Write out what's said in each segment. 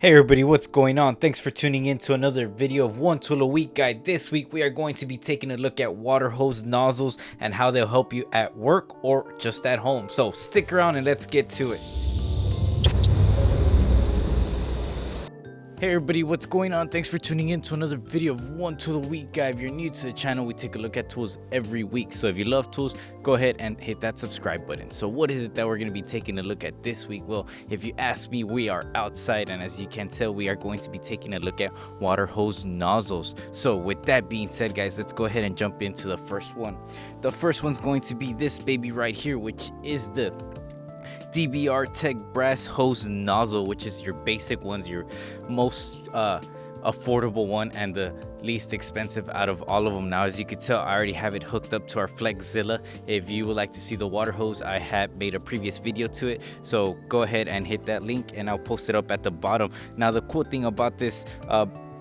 Hey everybody, what's going on? Thanks for tuning in to another video of One Tool a Week Guide. This week we are going to be taking a look at water hose nozzles and how they'll help you at work or just at home. So stick around and let's get to it. Hey everybody, what's going on? Thanks for tuning in to another video of One Tool a Week Guide. If you're new to the channel, we take a look at tools every week. So if you love tools, go ahead and hit that subscribe button. So what is it that we're going to be taking a look at this week? Well, if you ask me, we are outside, and as you can tell, we are going to be taking a look at water hose nozzles. So with that being said, guys, let's go ahead and jump into the first one. The first one's going to be this baby right here, which is the DBR Tech brass hose nozzle, which is your basic ones, your most affordable one and the least expensive out of all of them. Now, as you can tell, I already have it hooked up to our Flexzilla. If you would like to see the water hose, I have made a previous video to it, so go ahead and hit that link and I'll post it up at the bottom. Now, the cool thing about this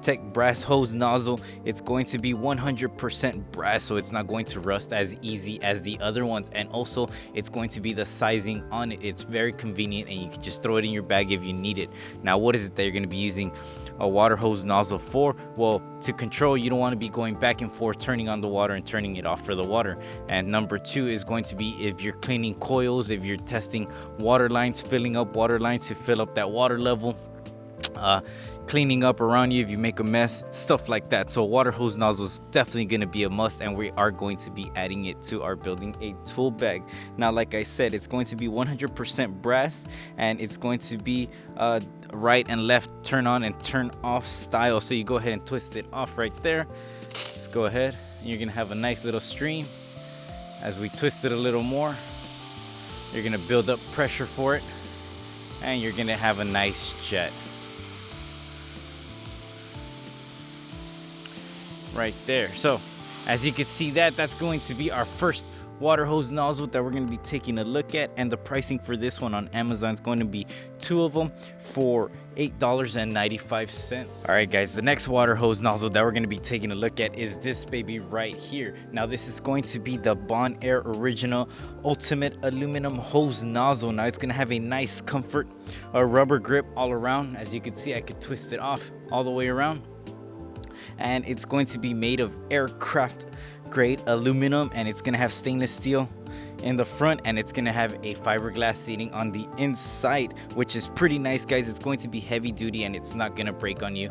Tech brass hose nozzle, it's going to be 100% brass, so it's not going to rust as easy as the other ones, and also it's going to be the sizing on it. It's very convenient and you can just throw it in your bag if you need it. Now, what is it that you're going to be using a water hose nozzle for? Well, to control, you don't want to be going back and forth, turning on the water and turning it off for the water. And number two is going to be if you're cleaning coils, if you're testing water lines, filling up water lines to fill up that water level, cleaning up around you if you make a mess, stuff like that. So water hose nozzle is definitely going to be a must, and we are going to be adding it to our building a tool bag. Now, like I said, it's going to be 100% brass, and it's going to be right and left turn on and turn off style. So you go ahead and twist it off right there. Just go ahead, you're gonna have a nice little stream. As we twist it a little more, you're gonna build up pressure for it, and you're gonna have a nice jet right there. So as you can see, that's going to be our first water hose nozzle that we're going to be taking a look at, and the pricing for this one on Amazon is going to be two of them for $8.95. All right, guys, the next water hose nozzle that we're going to be taking a look at is this baby right here. Now, this is going to be the BonAir Original Ultimate Aluminum Hose Nozzle. Now, it's going to have a nice comfort, a rubber grip all around. As you can see, I could twist it off all the way around, and it's going to be made of aircraft grade aluminum, and it's going to have stainless steel in the front, and it's going to have a fiberglass seating on the inside, which is pretty nice, guys. It's going to be heavy duty and it's not going to break on you.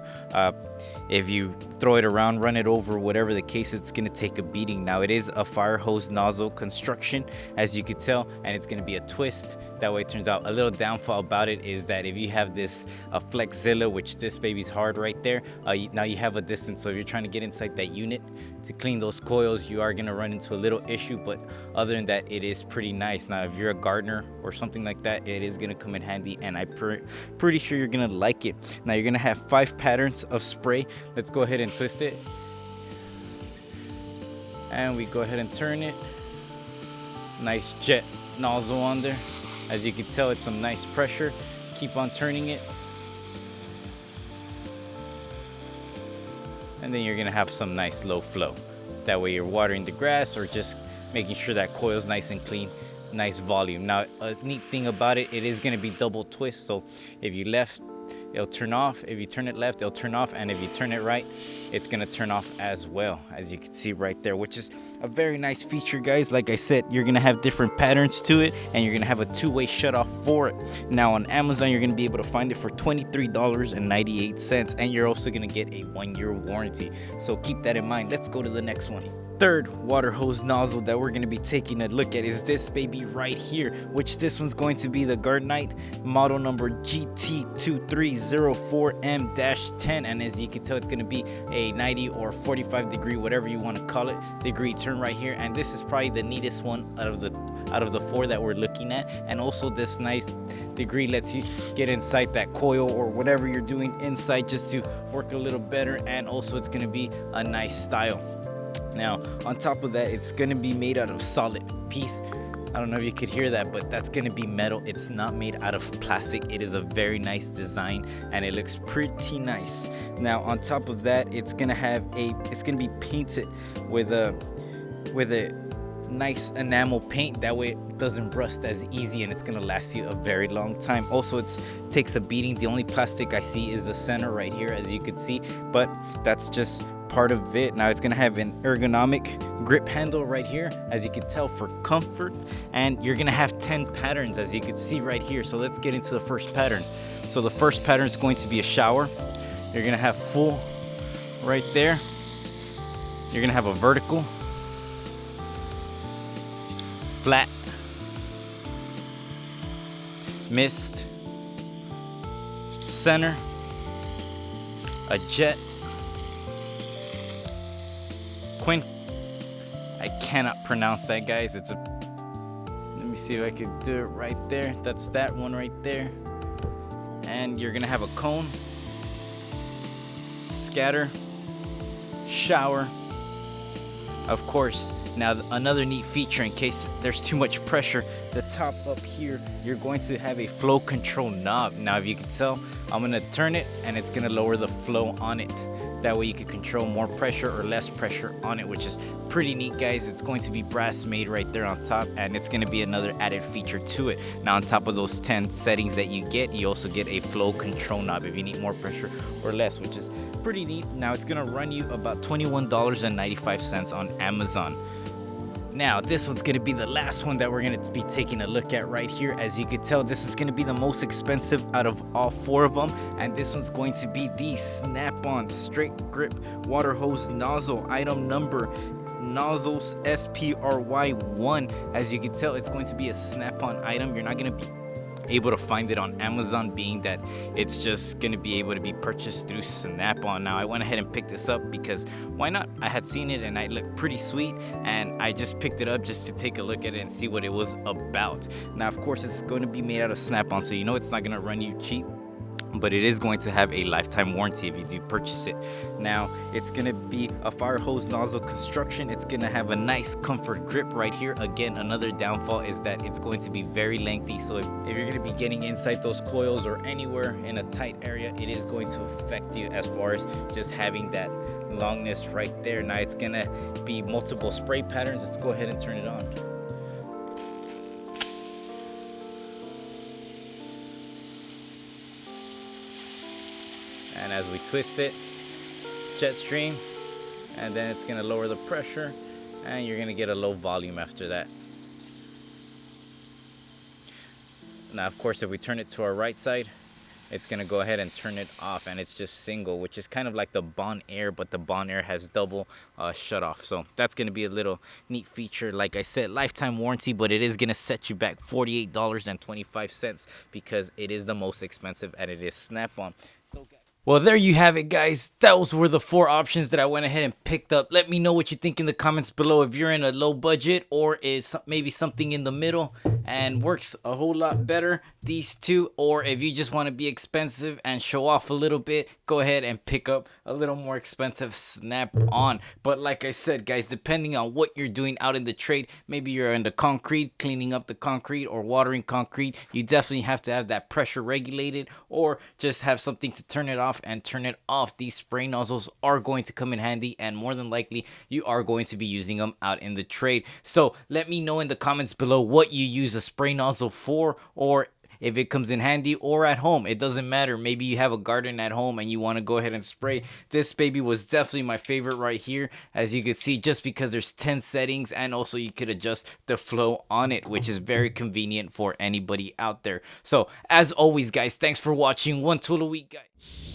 If you throw it around, run it over, whatever the case, it's going to take a beating. Now, it is a fire hose nozzle construction, as you could tell, and it's going to be a twist. That way it turns out. A little downfall about it is that if you have this Flexzilla, which this baby's hard right there, now you have a distance. So if you're trying to get inside that unit to clean those coils, you are going to run into a little issue, but other than that, it is pretty nice. Now, if you're a gardener or something like that, it is going to come in handy, and I'm pretty sure you're going to like it. Now, you're going to have 5 patterns of spray. Let's go ahead and twist it, and we go ahead and turn it. Nice jet nozzle on there. As you can tell, it's some nice pressure. Keep on turning it, and then you're gonna have some nice low flow. That way you're watering the grass or just making sure that coil's nice and clean, nice volume. Now, a neat thing about it, it is gonna be double twist. So if you left, it'll turn off. If you turn it left, it'll turn off, and if you turn it right, it's gonna turn off as well, as you can see right there, which is a very nice feature, guys. Like I said, you're gonna have different patterns to it, and you're gonna have a two-way shutoff for it. Now, on Amazon, you're gonna be able to find it for $23.98, and you're also gonna get a 1-year warranty, so keep that in mind. Let's go to the next one. Third water hose nozzle that we're going to be taking a look at is this baby right here, which this one's going to be the Gardenite model number GT2304M-10, and as you can tell, it's going to be a 90 or 45 degree, whatever you want to call it, degree turn right here. And this is probably the neatest one out of the 4 that we're looking at, and also this nice degree lets you get inside that coil or whatever you're doing inside just to work a little better, and also it's going to be a nice style. Now, on top of that, it's going to be made out of solid piece. I don't know if you could hear that, but that's going to be metal. It's not made out of plastic. It is a very nice design, and it looks pretty nice. Now, on top of that, it's going to be painted with a nice enamel paint, that way it doesn't rust as easy and it's gonna last you a very long time. Also, it takes a beating. The only plastic I see is the center right here, as you can see, but that's just part of it. Now it's gonna have an ergonomic grip handle right here, as you can tell, for comfort, and you're gonna have 10 patterns, as you can see right here. So let's get into the first pattern. So the first pattern is going to be a shower. You're gonna have full right there. You're gonna have a vertical, flat, mist, center, a jet, quin. I cannot pronounce that, guys. It's a, let me see if I can do it right there. That's that one right there. And you're gonna have a cone, scatter, shower. Of course, now another neat feature, in case there's too much pressure, the top up here, you're going to have a flow control knob. Now, if you can tell, I'm gonna turn it and it's gonna lower the flow on it. That way you can control more pressure or less pressure on it, which is pretty neat, guys. It's going to be brass made right there on top, and it's going to be another added feature to it. Now, on top of those 10 settings that you get, you also get a flow control knob if you need more pressure or less, which is pretty neat. Now, it's going to run you about $21.95 on Amazon. Now, this one's going to be the last one that we're going to be taking a look at right here. As you can tell, this is going to be the most expensive out of all 4 of them. And this one's going to be the Snap-on Straight Grip Water Hose Nozzle. Item number Nozzles SPRY1. As you can tell, it's going to be a Snap-on item. You're not going to be able to find it on Amazon, being that it's just going to be able to be purchased through Snap-on. Now, I went ahead and picked this up because why not? I had seen it and it looked pretty sweet, and I just picked it up just to take a look at it and see what it was about. Now, of course, it's going to be made out of Snap-on, so you know it's not going to run you cheap, but it is going to have a lifetime warranty if you do purchase it. Now, it's going to be a fire hose nozzle construction. It's going to have a nice comfort grip right here. Again, another downfall is that it's going to be very lengthy, so if you're going to be getting inside those coils or anywhere in a tight area, it is going to affect you as far as just having that longness right there. Now, it's going to be multiple spray patterns. Let's go ahead and turn it on. And as we twist it, jet stream, and then it's going to lower the pressure, and you're going to get a low volume after that. Now, of course, if we turn it to our right side, it's going to go ahead and turn it off, and it's just single, which is kind of like the BonAir, but the BonAir has double shut off. So that's going to be a little neat feature. Like I said, lifetime warranty, but it is going to set you back $48.25 because it is the most expensive and it is Snap-on. So, well, there you have it, guys. Those were the 4 options that I went ahead and picked up. Let me know what you think in the comments below. If you're in a low budget, or is maybe something in the middle and works a whole lot better, these 2, or if you just want to be expensive and show off a little bit, go ahead and pick up a little more expensive Snap-on. But like I said, guys, depending on what you're doing out in the trade, maybe you're in the concrete, cleaning up the concrete or watering concrete, you definitely have to have that pressure regulated, or just have something to turn it off and turn it off. These spray nozzles are going to come in handy, and more than likely you are going to be using them out in the trade. So let me know in the comments below what you use a spray nozzle for, or if it comes in handy, or at home. It doesn't matter. Maybe you have a garden at home and you want to go ahead and spray. This baby was definitely my favorite right here, as you can see, just because there's 10 settings, and also you could adjust the flow on it, which is very convenient for anybody out there. So as always, guys, thanks for watching. One tool a week, guys.